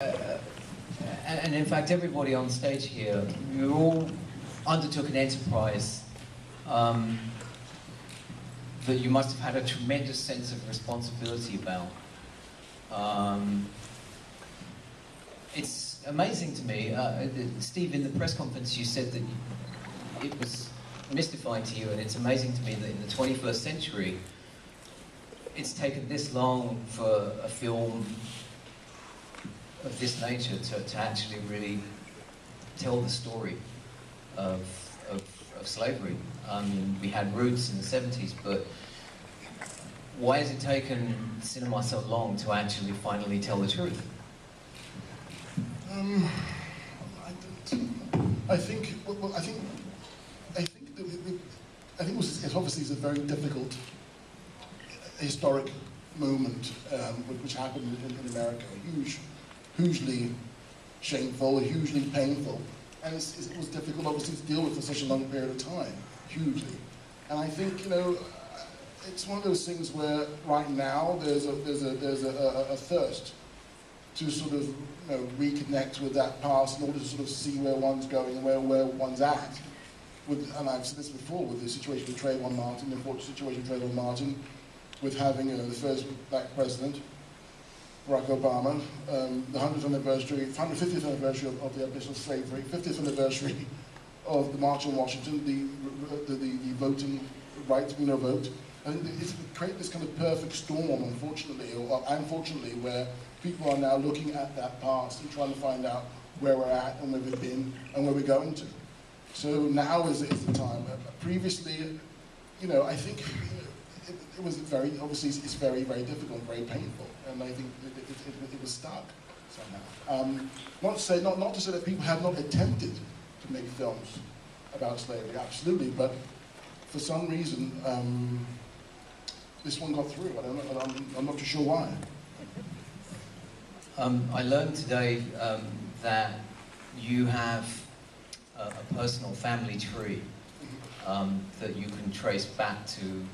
And in fact, everybody on stage here, you all undertook an enterprise that you must have had a tremendous sense of responsibility about. It's amazing to me, Steve, in the press conference you said that it was mystifying to you, and it's amazing to me that in the 21st century, it's taken this long for a film of this nature to actually really tell the story of slavery. I mean, we had Roots in the 70s, but why has it taken cinema so long to actually finally tell the truth? I think it's obviously a very difficult historic moment which happened in America. Hugely shameful, hugely painful, and it was difficult, obviously, to deal with for such a long period of time, hugely. And I think, you know, it's one of those things where right now there's a thirst to sort of, you know, reconnect with that past in order to sort of see where one's going and where one's at. And I've said this before, with the situation with Trayvon Martin, the unfortunate situation with Trayvon Martin, with having the first black president, Barack Obama, the 150th anniversary of the abolition of slavery, 50th anniversary of the March on Washington, the voting right to vote. And it's created this kind of perfect storm, unfortunately, or unfortunately, where people are now looking at that past and trying to find out where we're at and where we've been and where we're going to. So now is the time. Previously, you know, I think it was very, obviously it's very, very difficult, very painful, and I think it was stuck somehow. Not to say that people have not attempted to make films about slavery, absolutely, but for some reason, this one got through. I'm not too sure why. I learned today that you have a personal family tree that you can trace back to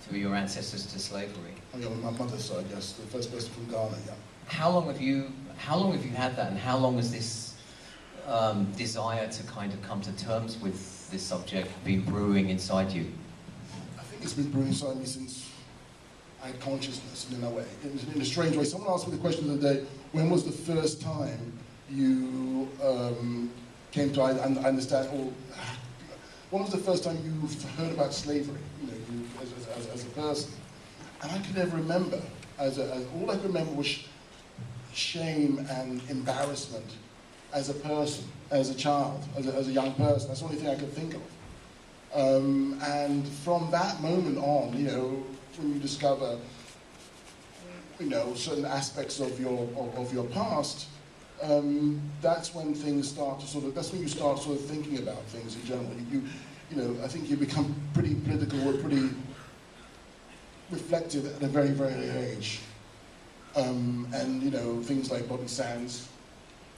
through your ancestors to slavery. Oh yeah, on my mother's side, yes, the first person from Ghana, yeah. How long have you had that, and how long has this desire to kind of come to terms with this subject been brewing inside you? I think it's been brewing inside me since I had consciousness in a way, in a strange way. Someone asked me the question the other day, when was the first time you came to understand, or when was the first time you heard about slavery, you know, as a person? And I could never remember. All I could remember was shame and embarrassment as a person, as a child, as a young person. That's the only thing I could think of. And from that moment on, you know, when you discover, you know, certain aspects of your past, that's when things start to that's when you start sort of thinking about things in general. You know, I think you become pretty political or pretty reflective at a very, very early age. And, you know, things like Bobby Sands,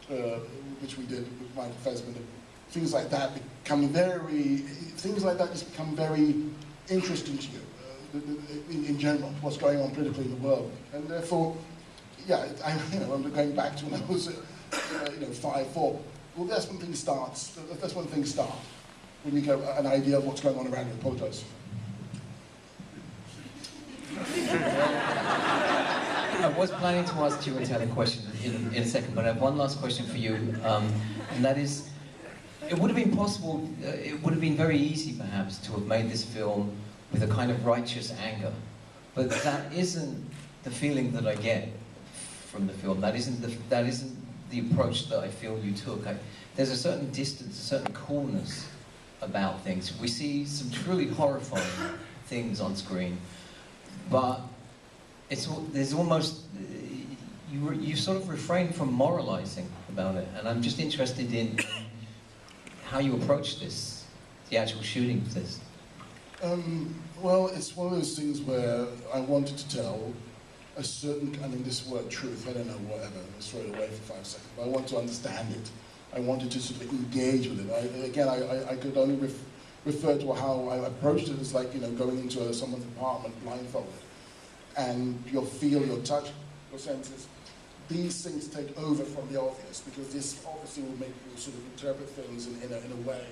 which we did with Michael Fassbender, things like that just become very interesting to you, in general, what's going on politically in the world. And therefore, yeah, I'm going back to when I was, 5, 4. Well, that's when things start. That's when things start. When you get an idea of what's going on around you. I apologize. I was planning to ask you a Italian question in a second, but I have one last question for you, and that is, it would have been possible, it would have been very easy perhaps to have made this film with a kind of righteous anger, but that isn't the feeling that I get from the film. That isn't the approach that I feel you took. There's a certain distance, a certain coolness about things. We see some truly horrifying things on screen, but there's almost, you sort of refrain from moralizing about it, and I'm just interested in how you approach this, the actual shooting of this. Well, it's one of those things where I wanted to tell a certain, I mean, this word truth, I don't know, whatever, let's throw it away for 5 seconds, but I want to understand it. I wanted to sort of engage with it. I could only refer to how I approached it as like, you know, going into someone's apartment blindfolded. And you'll feel, you'll touch, your senses, these things take over from the obvious, because this obviously will make you sort of interpret things in a way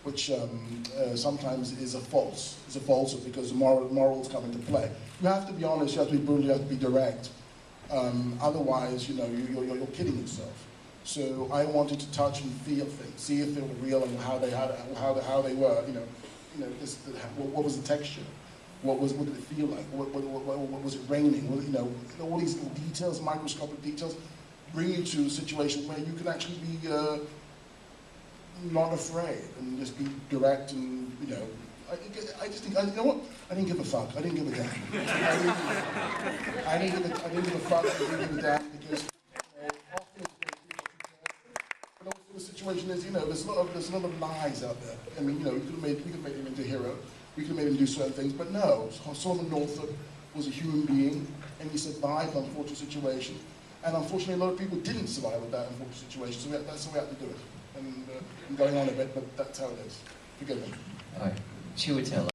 which sometimes is a falsehood, because morals come into play. You have to be honest, you have to be brutal, you have to be direct. Otherwise, you know, you're kidding yourself. So I wanted to touch and feel things, see if they were real and how they were. You know, what was the texture? What did it feel like? What was it raining? Well, you know, all these little details, microscopic details, bring you to a situation where you can actually be not afraid and just be direct and, you know. I just think, you know what? I didn't give a fuck. I didn't give a damn. I didn't give a fuck. I didn't give a damn, because often but also the situation is, you know, there's a lot of lies out there. I mean, you know, we could have made him into a hero. We could have made him do certain things, but no. Solomon Northup was a human being, and he survived an unfortunate situation. And unfortunately, a lot of people didn't survive with that unfortunate situation, so that's the way we had to do it. And I'm going on a bit, but that's how it is. Forgive me. All right. Chiwetel.